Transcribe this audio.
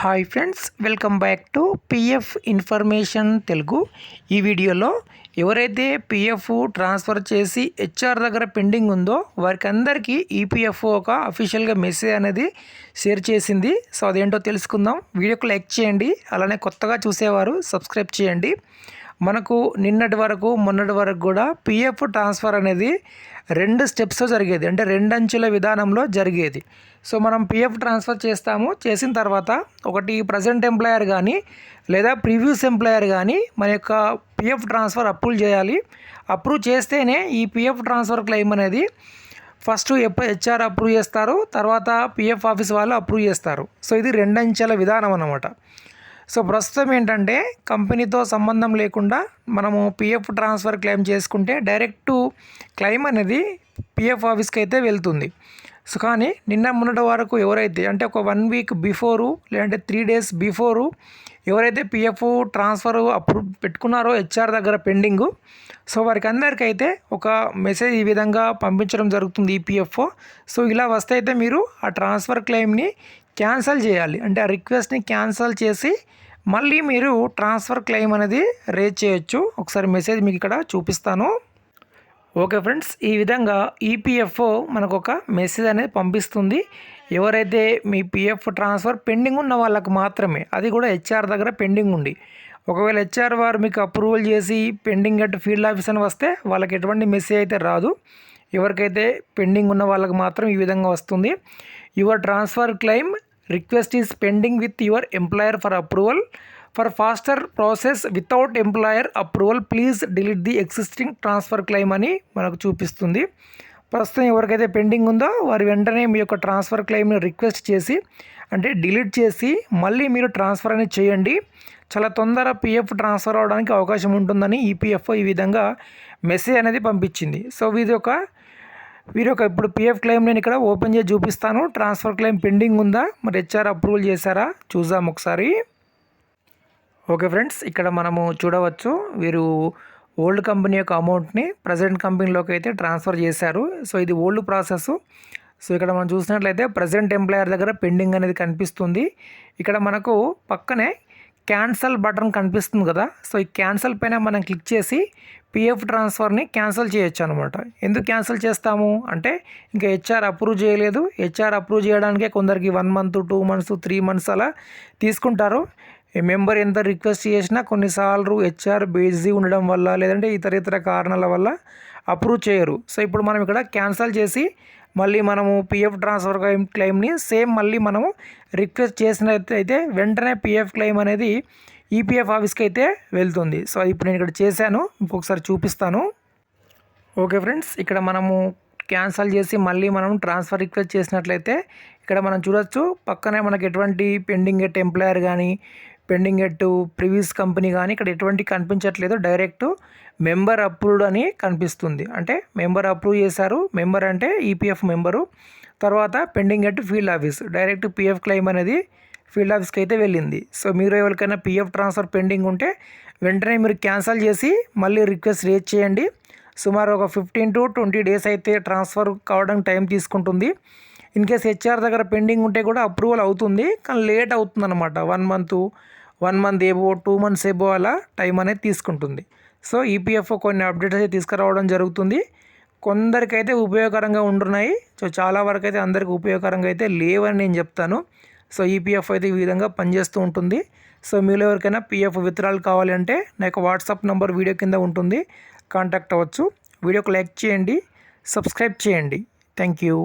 Hi friends, welcome back to PF information Telugu. ఈ వీడియోలో ఎవరైతే పిఎఫ్ ట్రాన్స్ఫర్ చేసి హెచ్ఆర్ దగ్గర పెండింగ్ ఉందో వారికి అందరికీ ఈపీఎఫ్ఓ ఒక అఫీషియల్గా మెసేజ్ అనేది షేర్ చేసింది. సో అదేంటో తెలుసుకుందాం. వీడియోకి లైక్ చేయండి, అలానే కొత్తగా చూసేవారు సబ్స్క్రైబ్ చేయండి. మనకు నిన్నటి వరకు మొన్నటి వరకు కూడా పిఎఫ్ ట్రాన్స్ఫర్ అనేది 2 స్టెప్స్తో జరిగేది, అంటే 2 అంచెల విధానంలో జరిగేది. సో మనం పిఎఫ్ ట్రాన్స్ఫర్ చేస్తాము, చేసిన తర్వాత ఒకటి ప్రజెంట్ ఎంప్లాయర్ కానీ లేదా ప్రీవియస్ ఎంప్లాయర్ కానీ మన యొక్క పిఎఫ్ ట్రాన్స్ఫర్ అప్రూవ్ చేయాలి. అప్రూవ్ చేస్తేనే ఈ పిఎఫ్ ట్రాన్స్ఫర్ క్లెయిమ్ అనేది ఫస్ట్ హెచ్ఆర్ అప్రూవ్ చేస్తారు, తర్వాత పిఎఫ్ ఆఫీస్ వాళ్ళు అప్రూవ్ చేస్తారు. సో ఇది 2 అంచెల విధానం అన్నమాట. సో ప్రస్తుతం ఏంటంటే కంపెనీతో సంబంధం లేకుండా మనము పిఎఫ్ ట్రాన్స్ఫర్ క్లెయిమ్ చేసుకుంటే డైరెక్ట్ క్లెయిమ్ అనేది పిఎఫ్ ఆఫీస్కి అయితే వెళ్తుంది. సో కానీ నిన్న మొన్నటి వరకు ఎవరైతే అంటే ఒక 1 వీక్ బిఫోరు లేదంటే 3 డేస్ బిఫోరు ఎవరైతే పిఎఫ్ ట్రాన్స్ఫర్ అప్రూవ్ పెట్టుకున్నారో హెచ్ఆర్ దగ్గర పెండింగు, సో వారికి అందరికైతే ఒక మెసేజ్ ఈ విధంగా పంపించడం జరుగుతుంది ఈపీఎఫ్ఓ. సో ఇలా వస్తే అయితే మీరు ఆ ట్రాన్స్ఫర్ క్లెయిమ్ని క్యాన్సిల్ చేయాలి, అంటే ఆ రిక్వెస్ట్ని క్యాన్సిల్ చేసి మళ్ళీ మీరు ట్రాన్స్ఫర్ క్లెయిమ్ అనేది రేజ్ చేయొచ్చు. ఒకసారి మెసేజ్ మీకు ఇక్కడ చూపిస్తాను. ఓకే ఫ్రెండ్స్, ఈ విధంగా ఈపీఎఫ్ఓ మనకు ఒక మెసేజ్ అనేది పంపిస్తుంది. ఎవరైతే మీ పిఎఫ్ ట్రాన్స్ఫర్ పెండింగ్ ఉన్న వాళ్ళకు మాత్రమే, అది కూడా హెచ్ఆర్ దగ్గర పెండింగ్ ఉండి, ఒకవేళ హెచ్ఆర్ వారు మీకు అప్రూవల్ చేసి పెండింగ్ అట్ ఫీల్డ్ ఆఫీస్ అని వస్తే వాళ్ళకి ఎటువంటి మెసేజ్ అయితే రాదు. ఎవరికైతే పెండింగ్ ఉన్న వాళ్ళకి మాత్రం ఈ విధంగా వస్తుంది. Your transfer claim request is pending with your employer for approval. For faster process without employer approval please delete the existing transfer claim అని మనకు చూపిస్తుంది. ప్రస్తుతం ఎవరికైతే పెండింగ్ ఉందో వారు వెంటనే మీ యొక్క ట్రాన్స్ఫర్ క్లెయిమ్ని రిక్వెస్ట్ చేసి, అంటే డిలీట్ చేసి మళ్ళీ మీరు ట్రాన్స్ఫర్ అనేది చేయండి. చాలా తొందర పిఎఫ్ ట్రాన్స్ఫర్ అవడానికి అవకాశం ఉంటుందని ఈపీఎఫ్ఓ ఈ విధంగా మెసేజ్ అనేది పంపించింది. సో వీరి యొక్క ఇప్పుడు పిఎఫ్ క్లెయిమ్ నేను ఇక్కడ ఓపెన్ చేసి చూపిస్తాను. ట్రాన్స్ఫర్ క్లెయిమ్ పెండింగ్ ఉందా, మరి హెచ్ఆర్ అప్రూవల్ చేశారా చూద్దాం ఒకసారి. ఓకే ఫ్రెండ్స్, ఇక్కడ మనము చూడవచ్చు వీరు ఓల్డ్ కంపెనీ యొక్క అమౌంట్ని ప్రజెంట్ కంపెనీలోకి అయితే ట్రాన్స్ఫర్ చేశారు. సో ఇది ఓల్డ్ ప్రాసెస్. సో ఇక్కడ మనం చూసినట్లయితే ప్రజెంట్ ఎంప్లాయర్ దగ్గర పెండింగ్ అనేది కనిపిస్తుంది. ఇక్కడ మనకు పక్కనే క్యాన్సల్ బటన్ కనిపిస్తుంది కదా. సో ఈ క్యాన్సల్ పైన మనం క్లిక్ చేసి పిఎఫ్ ట్రాన్స్ఫర్ని క్యాన్సిల్ చేయొచ్చు అనమాట. ఎందుకు క్యాన్సిల్ చేస్తాము అంటే ఇంకా హెచ్ఆర్ అప్రూవ్ చేయలేదు. హెచ్ఆర్ అప్రూవ్ చేయడానికే కొందరికి 1 మంత్ 2 మంత్స్ 3 మంత్స్ అలా తీసుకుంటారు. మెంబర్ ఎంత రిక్వెస్ట్ చేసినా కొన్నిసార్లు హెచ్ఆర్ బిజీ ఉండడం వల్ల లేదంటే ఇతర కారణాల వల్ల అప్రూవ్ చేయరు. సో ఇప్పుడు మనం ఇక్కడ క్యాన్సిల్ చేసి మళ్ళీ మనము పిఎఫ్ ట్రాన్స్ఫర్ క్లెయిమ్ని సేమ్ మళ్ళీ మనము రిక్వెస్ట్ చేసినట్లయితే వెంటనే పిఎఫ్ క్లెయిమ్ అనేది ఈపీఎఫ్ ఆఫీస్కి అయితే వెళ్తుంది. సో ఇప్పుడు నేను ఇక్కడ చేశాను, ఇంకొకసారి చూపిస్తాను. ఓకే ఫ్రెండ్స్, ఇక్కడ మనము క్యాన్సిల్ చేసి మళ్ళీ మనం ట్రాన్స్ఫర్ రిక్వెస్ట్ చేసినట్లయితే ఇక్కడ మనం చూడొచ్చు పక్కనే మనకి ఎటువంటి పెండింగ్ ఎట్ ఎంప్లాయర్ కానీ పెండింగ్ ఎట్ ప్రీవియస్ కంపెనీ కానీ ఇక్కడ ఎటువంటి కనిపించట్లేదు. డైరెక్ట్ మెంబర్ అప్రూవ్డ్ అని కనిపిస్తుంది, అంటే మెంబర్ అప్రూవ్ చేశారు. మెంబర్ అంటే ఈపీఎఫ్ మెంబరు. తర్వాత pending at field office, direct PF claim అనేది ఫీల్డ్ ఆఫీస్కి అయితే వెళ్ళింది. సో మీరు ఎవరికైనా పిఎఫ్ ట్రాన్స్ఫర్ పెండింగ్ ఉంటే వెంటనే మీరు క్యాన్సిల్ చేసి మళ్ళీ రిక్వెస్ట్ రేజ్ చేయండి. సుమారు ఒక 15 to 20 డేస్ అయితే ట్రాన్స్ఫర్ కావడానికి టైం తీసుకుంటుంది. ఇన్ కేస్ హెచ్ఆర్ దగ్గర పెండింగ్ ఉంటే కూడా అప్రూవల్ అవుతుంది, కానీ లేట్ అవుతుంది అనమాట. 1 మంత్ ఏబో 2 మంత్స్ ఏబో అలా టైం అనేది తీసుకుంటుంది. సో ఈపీఎఫ్ఓ కొన్ని అప్డేట్స్ అయితే తీసుకురావడం జరుగుతుంది. కొందరికైతే ఉపయోగకరంగా ఉంటున్నాయి. సో చాలా వరకు అయితే అందరికీ ఉపయోగకరంగా అయితే లేవని నేను చెప్తాను. సో ఈపీఎఫ్ అయితే ఈ విధంగా పనిచేస్తూ ఉంటుంది. సో మీలో ఎవరికైనా పిఎఫ్ విత్డ్రాల్ కావాలి అంటే నా యొక్క వాట్సాప్ నెంబర్ వీడియో కింద ఉంటుంది, కాంటాక్ట్ అవ్వచ్చు. వీడియోకి లైక్ చేయండి, సబ్స్క్రైబ్ చేయండి. Thank you.